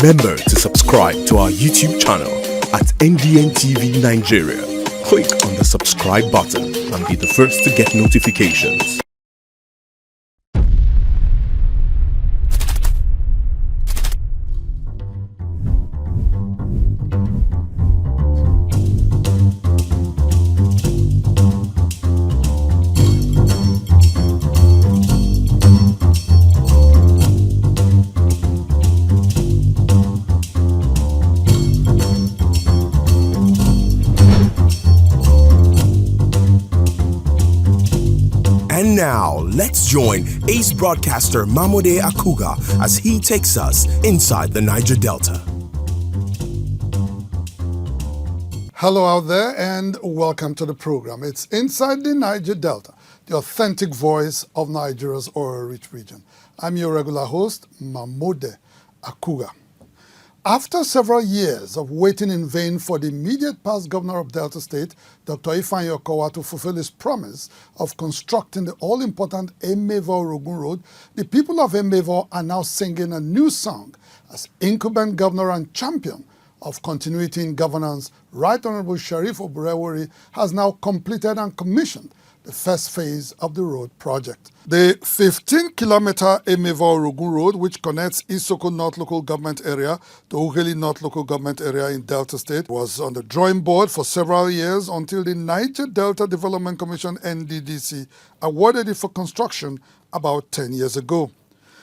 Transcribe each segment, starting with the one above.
Remember to subscribe to our YouTube channel at NDN TV Nigeria. Click on the subscribe button and be the first to get notifications. And now, let's join ace broadcaster MAMODE AKUGHA as he takes us inside the Niger Delta. Hello out there and welcome to the program. It's Inside the Niger Delta, the authentic voice of Nigeria's oil-rich region. I'm your regular host, MAMODE AKUGHA. After several years of waiting in vain for the immediate past governor of Delta State, Dr. Ifeanyi Okowa, to fulfill his promise of constructing the all-important Emevo-Orogun Road, the people of Emevo are now singing a new song as incumbent governor and champion of continuity in governance, Right Honorable Sheriff Oburewori, has now completed and commissioned the first phase of the road project. The 15-kilometer Emevo-Orogun Road, which connects Isoko North Local Government Area to Ughelli North Local Government Area in Delta State, was on the drawing board for several years until the Niger Delta Development Commission (NDDC) awarded it for construction about 10 years ago.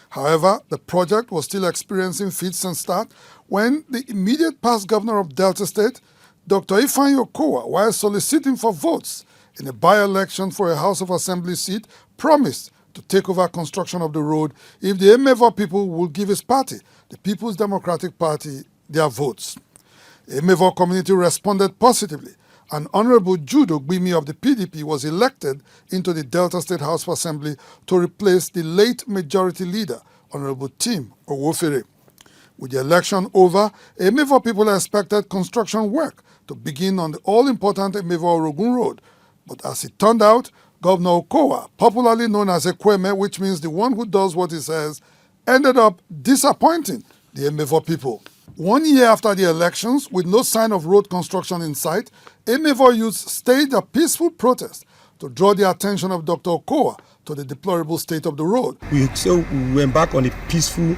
However, the project was still experiencing fits and starts when the immediate past governor of Delta State, Dr. Ifeanyi Okowa, while soliciting for votes in a by-election for a House of Assembly seat, promised to take over construction of the road if the Emevo people would give his party, the People's Democratic Party, their votes. The Emevo community responded positively, and Honorable Jude Ogbimi of the PDP was elected into the Delta State House of Assembly to replace the late majority leader, Honorable Tim Owofere. With the election over, Emevo people expected construction work to begin on the all-important Emevo-Orogun Road. But as it turned out, Governor Okowa, popularly known as Ekweme, which means the one who does what he says, ended up disappointing the Emevo people. 1 year after the elections, with no sign of road construction in sight, Emevo youths staged a peaceful protest to draw the attention of Dr. Okowa to the deplorable state of the road. We went back on a peaceful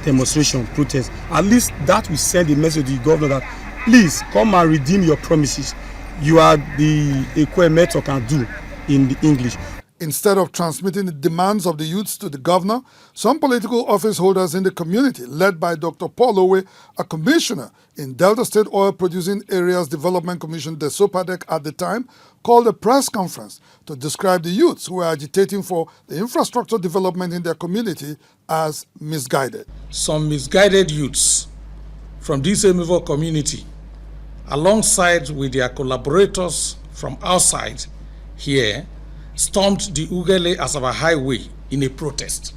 demonstration protest. At least that will send a message to the governor that please come and redeem your promises. You are the Ekweme can do in the English. Instead of transmitting the demands of the youths to the governor, some political office holders in the community, led by Dr. Paul Owe, a commissioner in Delta State Oil Producing Areas Development Commission, DESOPADEC at the time, called a press conference to describe the youths who were agitating for the infrastructure development in their community as misguided. Some misguided youths from this Emevo community, alongside with their collaborators from outside here, stormed the Ughelli Asaba Highway in a protest.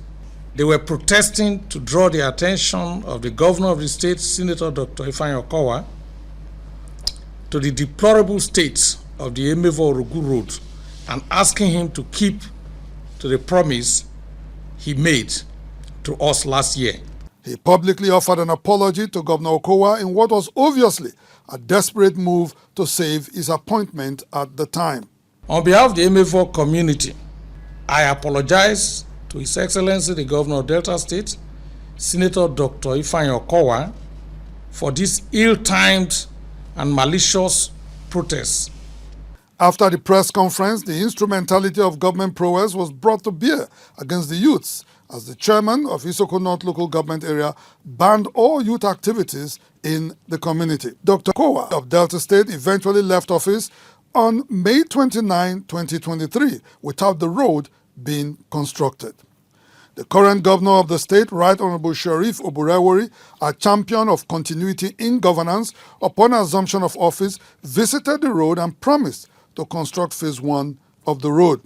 They were protesting to draw the attention of the governor of the state, Senator Dr. Ifeanyi Okowa, to the deplorable state of the Emevo-Orogun Road and asking him to keep to the promise he made to us last year. He publicly offered an apology to Governor Okowa in what was obviously a desperate move to save his appointment at the time. On behalf of the Emevo community, I apologize to His Excellency the Governor of Delta State, Senator Dr. Ifeanyi Okowa, for this ill-timed and malicious protest. After the press conference, the instrumentality of government prowess was brought to bear against the youths as the chairman of Isoko North Local Government Area banned all youth activities in the community. Dr. Okowa of Delta State eventually left office on May 29, 2023, without the road being constructed. The current governor of the state, Right Honorable Sheriff Oburewori, a champion of continuity in governance, upon assumption of office, visited the road and promised to construct phase 1 of the road.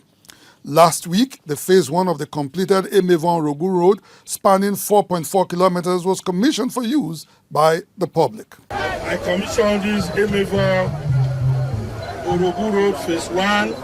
Last week, the phase 1 of the completed Emevo-Orogun Road, spanning 4.4 kilometers, was commissioned for use by the public. I commissioned this Emevo-Orogun Road phase 1.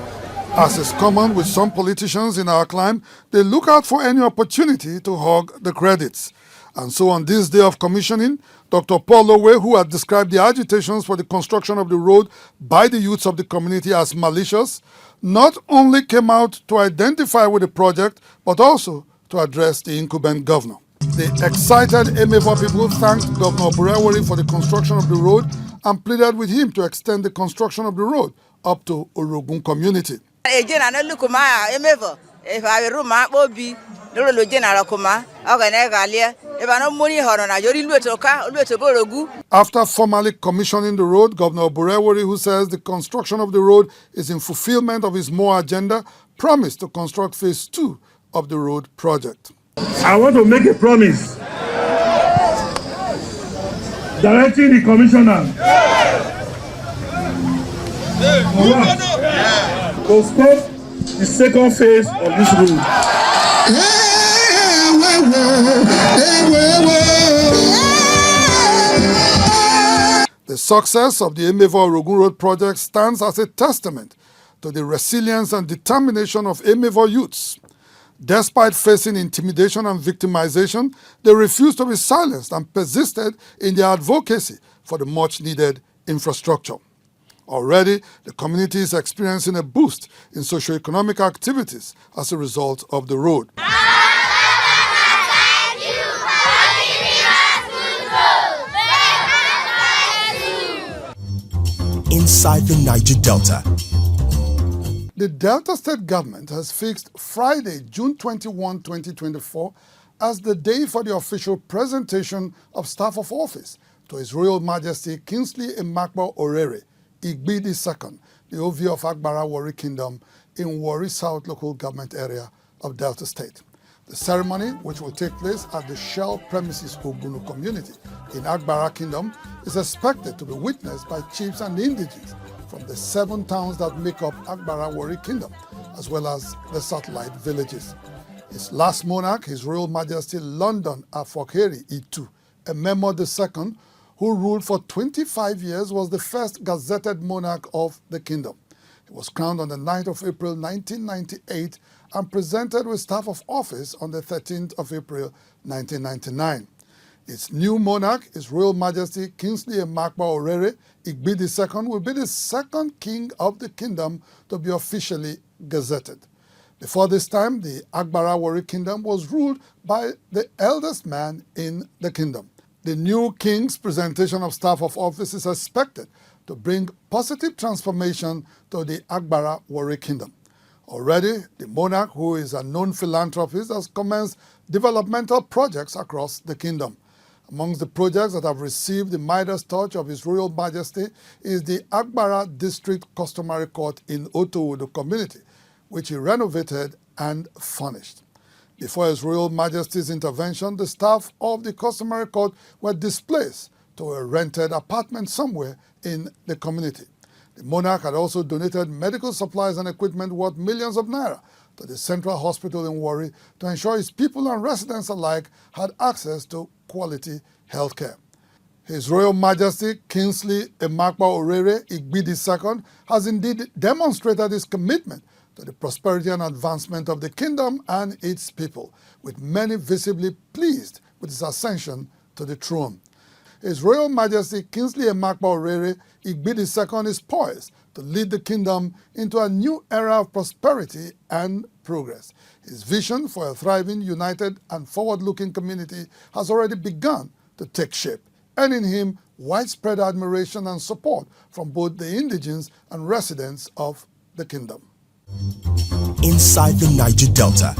As is common with some politicians in our climb, they look out for any opportunity to hog the credits. And so on this day of commissioning, Dr. Paul Owe, who had described the agitations for the construction of the road by the youths of the community as malicious, not only came out to identify with the project, but also to address the incumbent governor. The excited Emevo people thanked Governor Burewari for the construction of the road and pleaded with him to extend the construction of the road up to Orogun community. After formally commissioning the road, Governor Burewari, who says the construction of the road is in fulfillment of his MOA agenda, promised to construct phase 2 of the road project. I want to make a promise directing the commissioner to start the second phase of this road. The success of the Emevo Orogun Road project stands as a testament to the resilience and determination of Emevo youths. Despite facing intimidation and victimization, they refused to be silenced and persisted in their advocacy for the much-needed infrastructure. Already, the community is experiencing a boost in socio-economic activities as a result of the road. Inside the Niger Delta. The Delta State government has fixed Friday, June 21, 2024, as the day for the official presentation of staff of office to His Royal Majesty Kingsley Emakbo Orere, Igbi II, the OV of Agbara Warri Kingdom in Warri South local government area of Delta State. The ceremony, which will take place at the Shell premises Ogunu community in Agbara Kingdom, is expected to be witnessed by chiefs and indigents from the 7 towns that make up Agbara Warri Kingdom, as well as the satellite villages. His last monarch, His Royal Majesty London Afokheri Itu, MAMODE II, who ruled for 25 years, was the first gazetted monarch of the kingdom. He was crowned on the 9th of April 1998 and presented with staff of office on the 13th of April 1999. Its new monarch, His Royal Majesty Kingsley Emakbo Orere, Igbi II, will be the second king of the kingdom to be officially gazetted. Before this time, the Agbara Warri Kingdom was ruled by the eldest man in the kingdom. The new king's presentation of staff of office is expected to bring positive transformation to the Agbara Warri Kingdom. Already, the monarch, who is a known philanthropist, has commenced developmental projects across the kingdom. Amongst the projects that have received the Midas touch of His Royal Majesty is the Agbara District Customary Court in Otowodo community, which he renovated and furnished. Before His Royal Majesty's intervention, the staff of the Customary Court were displaced to a rented apartment somewhere in the community. The monarch had also donated medical supplies and equipment worth millions of naira to the Central Hospital in Warri to ensure its people and residents alike had access to quality health care. His Royal Majesty Kingsley Emakbo Orere Igbi II has indeed demonstrated his commitment to the prosperity and advancement of the kingdom and its people, with many visibly pleased with his ascension to the throne. His Royal Majesty Kingsley Emakbo Orere Igbi II is poised to lead the kingdom into a new era of prosperity and progress. His vision for a thriving, united, and forward-looking community has already begun to take shape, earning him widespread admiration and support from both the indigents and residents of the kingdom. Inside the Niger Delta.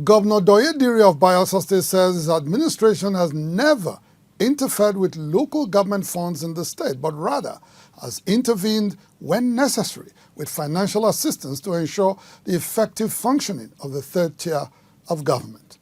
Governor Doyediri of Bayelsa State says his administration has never interfered with local government funds in the state, but rather has intervened when necessary with financial assistance to ensure the effective functioning of the third tier of government.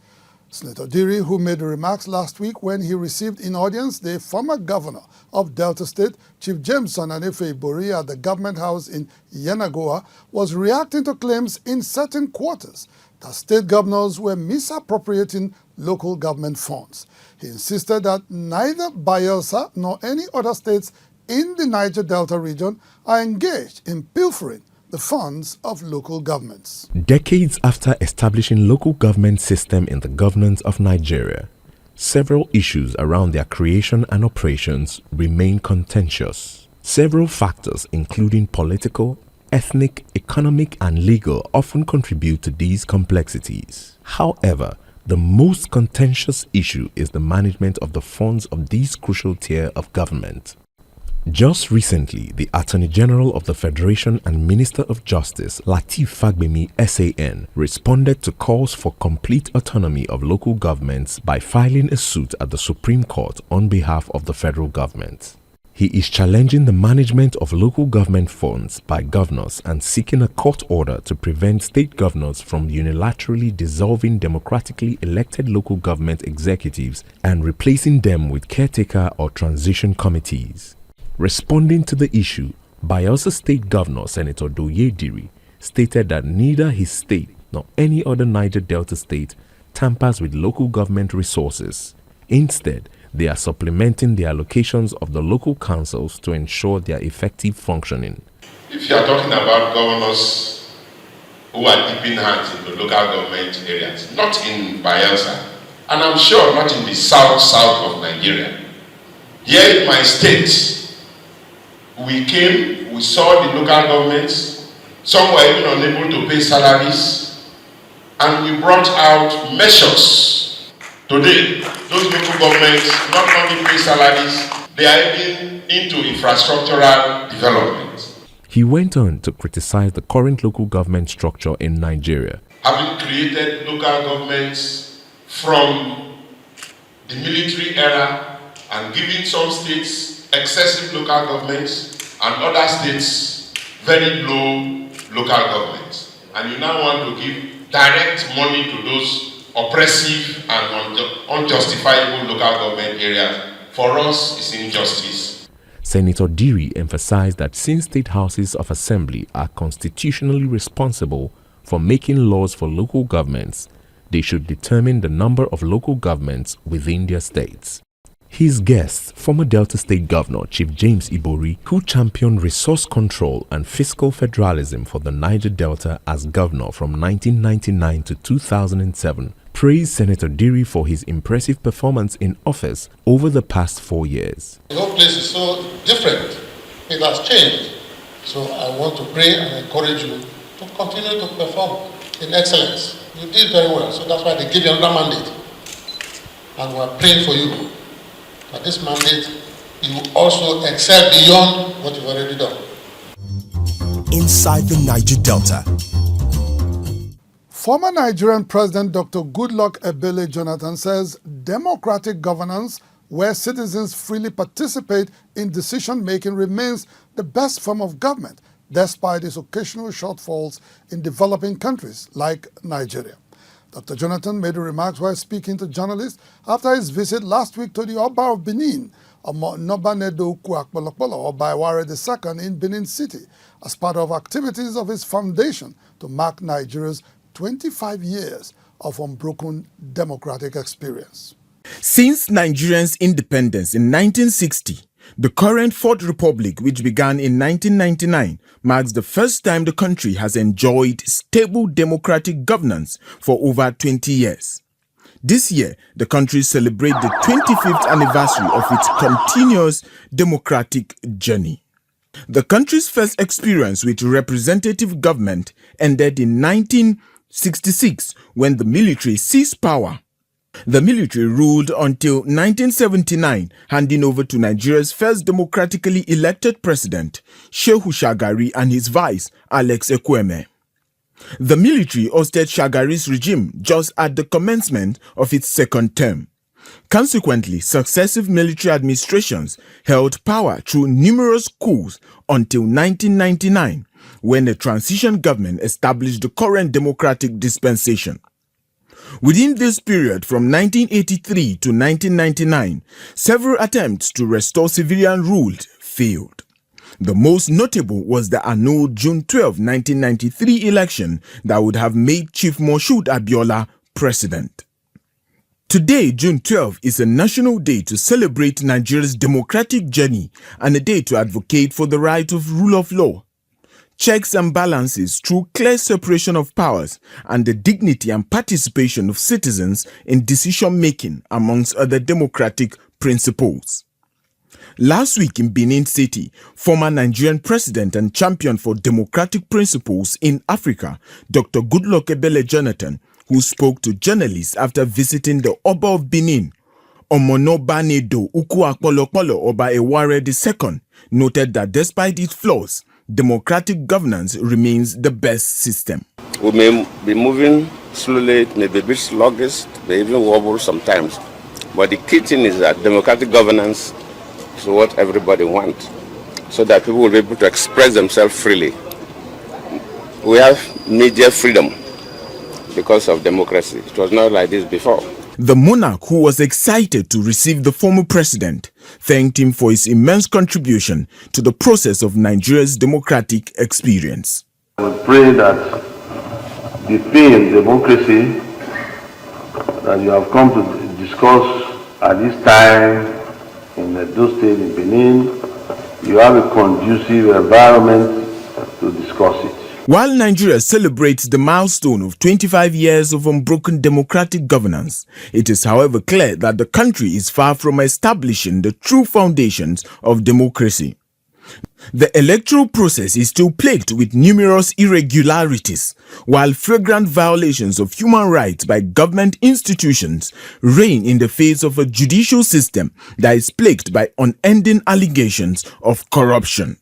Senator Diri, who made the remarks last week when he received in audience the former governor of Delta State, Chief Jameson Anefe Ibori, at the government house in Yenagoa, was reacting to claims in certain quarters that state governors were misappropriating local government funds. He insisted that neither Bayelsa nor any other states in the Niger Delta region are engaged in pilfering the funds of local governments. Decades after establishing local government system in the governance of Nigeria, several issues around their creation and operations remain contentious. Several factors including political, ethnic, economic and legal often contribute to these complexities. However, the most contentious issue is the management of the funds of this crucial tier of government. Just recently, the Attorney General of the Federation and Minister of Justice, Lateef Fagbemi SAN, responded to calls for complete autonomy of local governments by filing a suit at the Supreme Court on behalf of the federal government. He is challenging the management of local government funds by governors and seeking a court order to prevent state governors from unilaterally dissolving democratically elected local government executives and replacing them with caretaker or transition committees. Responding to the issue, Bayelsa State Governor Senator Doye Diri stated that neither his state nor any other Niger Delta state tampers with local government resources. Instead, they are supplementing the allocations of the local councils to ensure their effective functioning. If you are talking about governors who are dipping hands in the local government areas, not in Bayelsa, and I'm sure not in the south of Nigeria. Here in my state, we came, we saw the local governments, some were even unable to pay salaries, and we brought out measures. Today, those local governments not only pay salaries, they are even into infrastructural development. He went on to criticize the current local government structure in Nigeria. Having created local governments from the military era and giving some states excessive local governments and other states very low local governments. And you now want to give direct money to those oppressive and unjustifiable local government areas. For us, it's injustice. Senator Diri emphasized that since state houses of assembly are constitutionally responsible for making laws for local governments, they should determine the number of local governments within their states. His guest, former Delta State Governor Chief James Ibori, who championed resource control and fiscal federalism for the Niger Delta as governor from 1999 to 2007, praised Senator Diri for his impressive performance in office over the past 4 years. The whole place is so different. It has changed. So I want to pray and encourage you to continue to perform in excellence. You did very well, so that's why they give you another mandate. And we are praying for you. At this mandate, you will also excel beyond what you've already done. Inside the Niger Delta. Former Nigerian President Dr. Goodluck Ebele Jonathan says democratic governance, where citizens freely participate in decision-making, remains the best form of government, despite its occasional shortfalls in developing countries like Nigeria. Dr. Jonathan made the remarks while speaking to journalists after his visit last week to the Oba of Benin, Nobanedo Kuakpolokpolo, Oba Iware II in Benin City, as part of activities of his foundation to mark Nigeria's 25 years of unbroken democratic experience. Since Nigeria's independence in 1960, the current Fourth Republic, which began in 1999, marks the first time the country has enjoyed stable democratic governance for over 20 years. This year, the country celebrates the 25th anniversary of its continuous democratic journey. The country's first experience with representative government ended in 1966 when the military seized power. The military ruled until 1979, handing over to Nigeria's first democratically elected president, Shehu Shagari, and his vice, Alex Ekwueme. The military ousted Shagari's regime just at the commencement of its second term. Consequently, successive military administrations held power through numerous coups until 1999, when a transition government established the current democratic dispensation. Within this period, from 1983 to 1999, several attempts to restore civilian rule failed. The most notable was the annulled June 12, 1993 election that would have made Chief Moshood Abiola president. Today, June 12, is a national day to celebrate Nigeria's democratic journey and a day to advocate for the right of rule of law. checks and balances through clear separation of powers and the dignity and participation of citizens in decision-making, amongst other democratic principles. Last week in Benin City, former Nigerian president and champion for democratic principles in Africa, Dr. Goodluck Ebele Jonathan, who spoke to journalists after visiting the Oba of Benin, Omonobanedo Ukuakpolokpolo Oba Eware II, noted that despite its flaws, democratic governance remains the best system. We may be moving slowly, it may be a bit sluggish, may even wobble sometimes. But the key thing is that democratic governance is what everybody wants, so that people will be able to express themselves freely. We have media freedom because of democracy. It was not like this before. The monarch, who was excited to receive the former president, thanked him for his immense contribution to the process of Nigeria's democratic experience. We pray that the theme, democracy, that you have come to discuss at this time in Edo State, in Benin, you have a conducive environment to discuss it. While Nigeria celebrates the milestone of 25 years of unbroken democratic governance, it is however clear that the country is far from establishing the true foundations of democracy. The electoral process is still plagued with numerous irregularities, while flagrant violations of human rights by government institutions reign in the face of a judicial system that is plagued by unending allegations of corruption.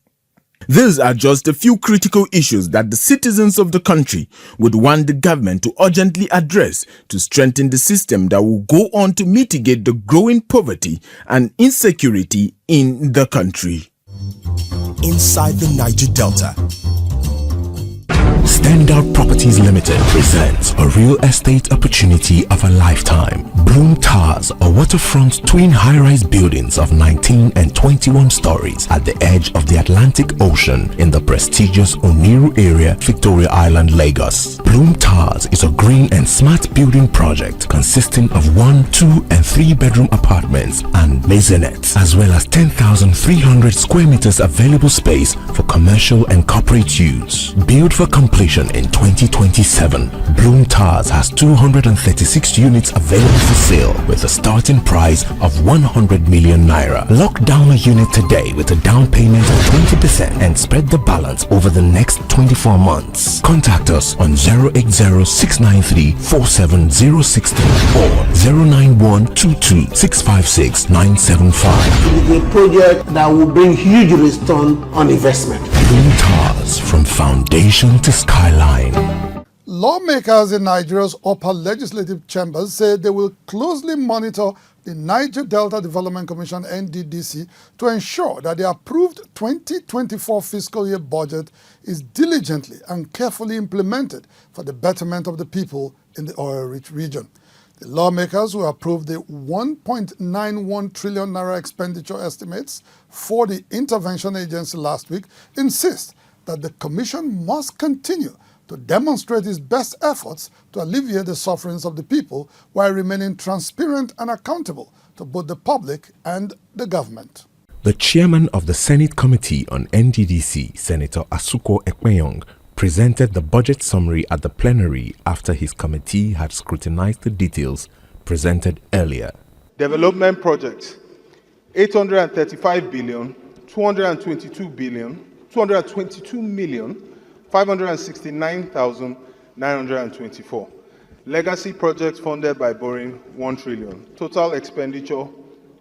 These are just a few critical issues that the citizens of the country would want the government to urgently address to strengthen the system that will go on to mitigate the growing poverty and insecurity in the country. Inside the Niger Delta. Standout Properties Limited presents a real estate opportunity of a lifetime. Bloom Towers, a waterfront twin high-rise buildings of 19 and 21 stories at the edge of the Atlantic Ocean in the prestigious Oniru area, Victoria Island, Lagos. Bloom Towers is a green and smart building project consisting of 1, 2 and 3 bedroom apartments and maisonettes, as well as 10,300 square meters available space for commercial and corporate use. Built for completion in 2027, Bloom Towers has 236 units available for sale with a starting price of 100 million naira. Lock down a unit today with a down payment of 20% and spread the balance over the next 24 months. Contact us on 080-693-47063 or 091-22-656-975. It is a project that will bring huge return on investment. Bloom Towers, from foundation to skyline. Lawmakers in Nigeria's upper legislative chambers say they will closely monitor the Niger Delta Development Commission (NDDC) to ensure that the approved 2024 fiscal year budget is diligently and carefully implemented for the betterment of the people in the oil-rich region. The lawmakers who approved the 1.91 trillion naira expenditure estimates for the intervention agency last week insist that the commission must continue to demonstrate its best efforts to alleviate the sufferings of the people while remaining transparent and accountable to both the public and the government. The chairman of the Senate Committee on NDDC, Senator Asuko Ekpeyong, presented the budget summary at the plenary after his committee had scrutinized the details presented earlier. Development projects, 835 billion, 222 billion, 222,569,924. Legacy projects funded by borrowing 1 trillion. Total expenditure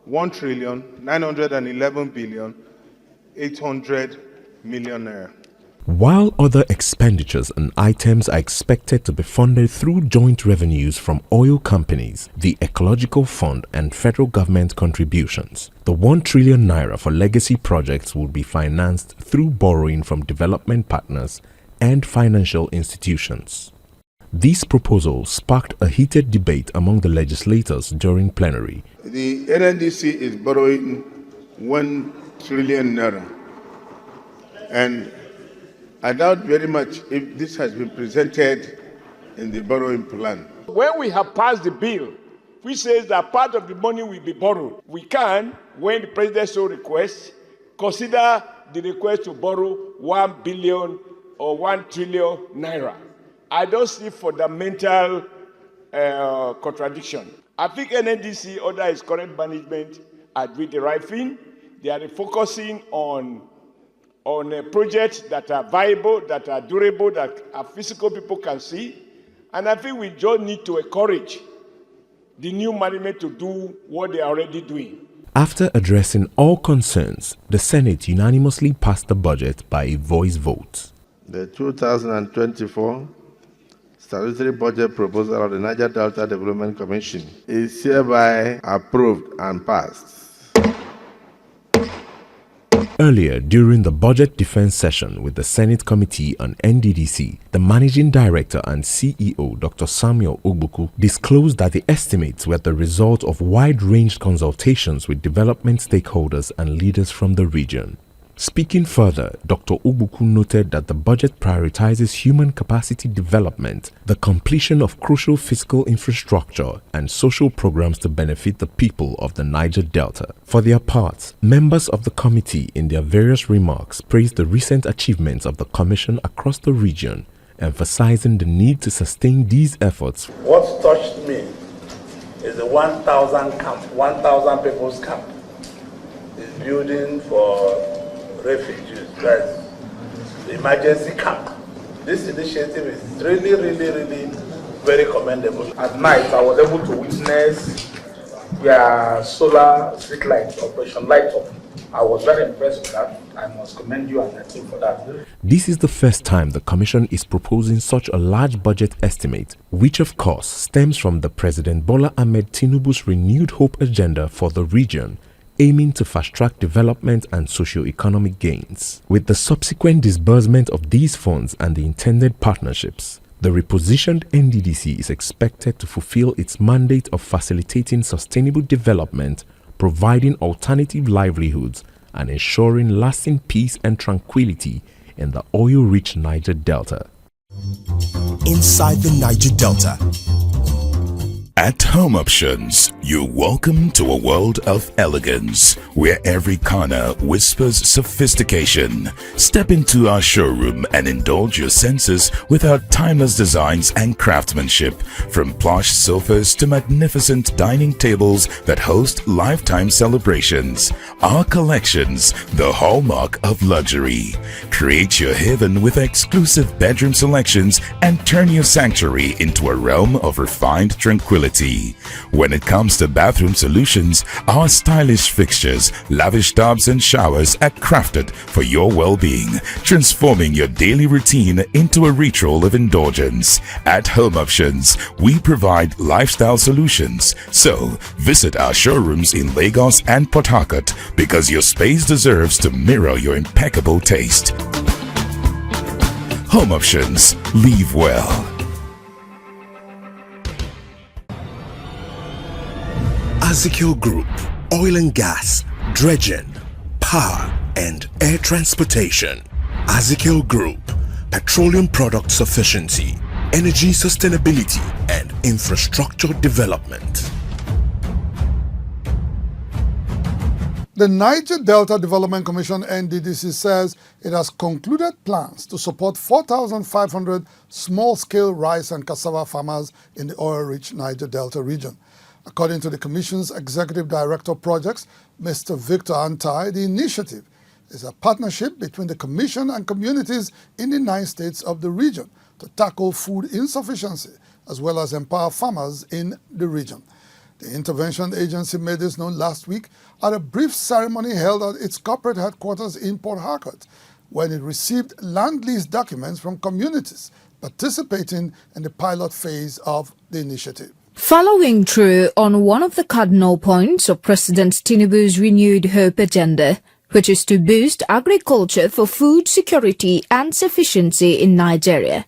1,911,800 million naira. While other expenditures and items are expected to be funded through joint revenues from oil companies, the Ecological Fund and federal government contributions, the 1 trillion naira for legacy projects will be financed through borrowing from development partners and financial institutions. These proposals sparked a heated debate among the legislators during plenary. The NNDC is borrowing 1 trillion naira, and I doubt very much if this has been presented in the borrowing plan. When we have passed the bill, which says that part of the money will be borrowed, we can, when the president so requests, consider the request to borrow 1 billion or 1 trillion naira. I don't see fundamental contradiction. I think NNDC, under its current management, are doing the right thing. They are focusing on projects that are viable, that are durable, that are physical people can see. And I think we just need to encourage the new management to do what they are already doing. After addressing all concerns, the Senate unanimously passed the budget by a voice vote. The 2024 statutory budget proposal of the Niger Delta Development Commission is hereby approved and passed. Earlier, during the budget defense session with the Senate Committee on NDDC, the Managing Director and CEO, Dr. Samuel Ogbuku, disclosed that the estimates were the result of wide-ranged consultations with development stakeholders and leaders from the region. Speaking further, Dr. Ogbuku noted that the budget prioritizes human capacity development, the completion of crucial physical infrastructure, and social programs to benefit the people of the Niger Delta. For their part, members of the committee in their various remarks praised the recent achievements of the Commission across the region, emphasizing the need to sustain these efforts. What touched me is the 1,000 people's camp. It's building for refugees, that's the emergency camp. This initiative is really very commendable. At night, I was able to witness their solar street light operation light up. I was very impressed with that. I must commend you and the team for that. This is the first time the Commission is proposing such a large budget estimate, which of course stems from the President Bola Ahmed Tinubu's renewed hope agenda for the region, aiming to fast-track development and socio-economic gains. With the subsequent disbursement of these funds and the intended partnerships, the repositioned NDDC is expected to fulfill its mandate of facilitating sustainable development, providing alternative livelihoods, and ensuring lasting peace and tranquility in the oil-rich Niger Delta. Inside the Niger Delta. At Home Options, you're welcome to a world of elegance, where every corner whispers sophistication. Step into our showroom and indulge your senses with our timeless designs and craftsmanship, from plush sofas to magnificent dining tables that host lifetime celebrations. Our collections, the hallmark of luxury. Create your haven with exclusive bedroom selections and turn your sanctuary into a realm of refined tranquility. When it comes to bathroom solutions, our stylish fixtures, lavish tubs and showers are crafted for your well-being, transforming your daily routine into a ritual of indulgence. At Home Options, we provide lifestyle solutions. So, visit our showrooms in Lagos and Port Harcourt, because your space deserves to mirror your impeccable taste. Home Options. Live well. Ezekiel Group, oil and gas, dredging, power and air transportation. Ezekiel Group, petroleum product sufficiency, energy sustainability and infrastructure development. The Niger Delta Development Commission NDDC says it has concluded plans to support 4,500 small-scale rice and cassava farmers in the oil-rich Niger Delta region. According to the Commission's Executive Director of Projects, Mr. Victor Antai, the initiative is a partnership between the Commission and communities in the 9 states of the region to tackle food insufficiency as well as empower farmers in the region. The intervention agency made this known last week at a brief ceremony held at its corporate headquarters in Port Harcourt, when it received land lease documents from communities participating in the pilot phase of the initiative. Following through on one of the cardinal points of President Tinubu's renewed hope agenda, which is to boost agriculture for food security and sufficiency in Nigeria,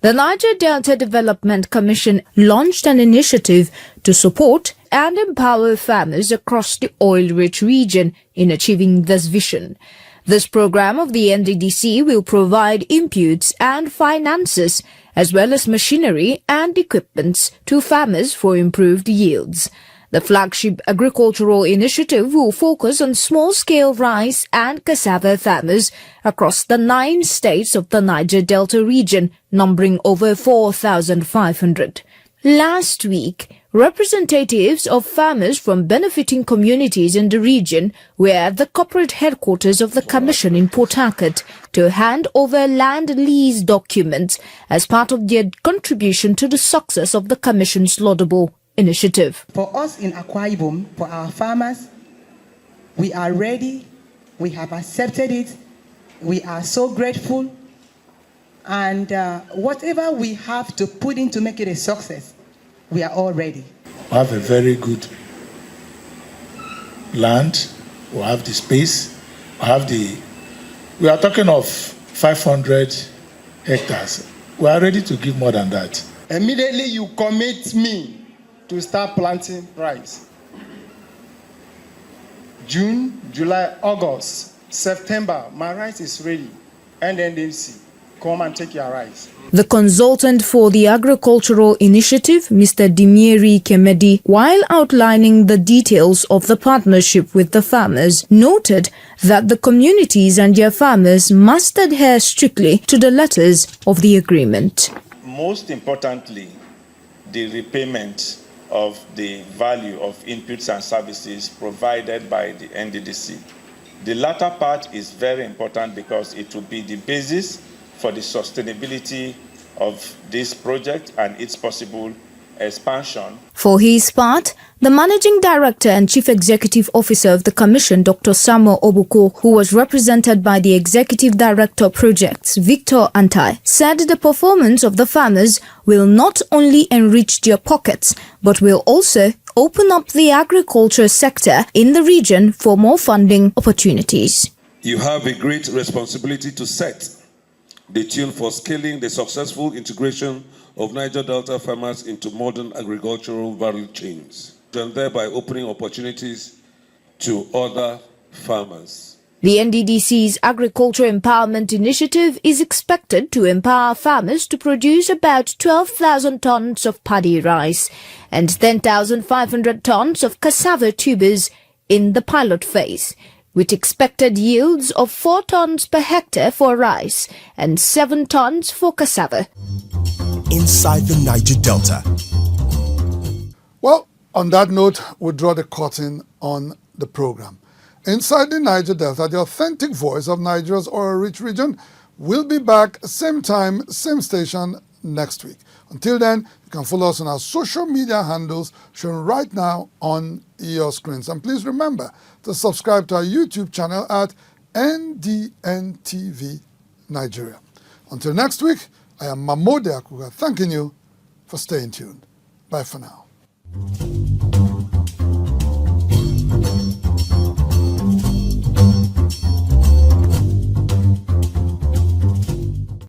the Niger Delta Development Commission launched an initiative to support and empower farmers across the oil-rich region in achieving this vision. This program of the NDDC will provide inputs and finances, as well as machinery and equipments to farmers for improved yields. The flagship agricultural initiative will focus on small-scale rice and cassava farmers across the 9 states of the Niger Delta region, numbering over 4,500. Last week, representatives of farmers from benefiting communities in the region were at the corporate headquarters of the Commission in Port Harcourt to hand over land lease documents as part of their contribution to the success of the Commission's laudable initiative. For us in Akwa Ibom, for our farmers, we are ready, we have accepted it, we are so grateful, and whatever we have to put in to make it a success, we are all ready. We have a very good land, we have the space, we are talking of 500 hectares. We are ready to give more than that. Immediately you commit me to start planting rice. June, July, August, September, my rice is ready. NNDC, come and take your rice. The consultant for the agricultural initiative, Mr. Dimieri Kemedi, while outlining the details of the partnership with the farmers, noted that the communities and their farmers must adhere strictly to the letters of the agreement. Most importantly, the repayment of the value of inputs and services provided by the NDDC. The latter part is very important because it will be the basis for the sustainability of this project and its possible expansion. For his part, the Managing Director and Chief Executive Officer of the Commission, Dr. Samuel Obuko, who was represented by the Executive Director of Projects, Victor Antai, said the performance of the farmers will not only enrich their pockets, but will also open up the agriculture sector in the region for more funding opportunities. You have a great responsibility to set the tune for scaling the successful integration of Niger Delta farmers into modern agricultural value chains, and thereby opening opportunities to other farmers. The NDDC's Agriculture Empowerment Initiative is expected to empower farmers to produce about 12,000 tons of paddy rice and 10,500 tons of cassava tubers in the pilot phase, with expected yields of 4 tons per hectare for rice and 7 tons for cassava. Inside the Niger Delta. Well, on that note, we draw the curtain on the program. Inside the Niger Delta, the authentic voice of Nigeria's oil-rich region, will be back same time, same station next week. Until then, you can follow us on our social media handles shown right now on your screens. And please remember to subscribe to our YouTube channel at NDNTV Nigeria. Until next week, I am MAMODE AKUGHA, thanking you for staying tuned. Bye for now.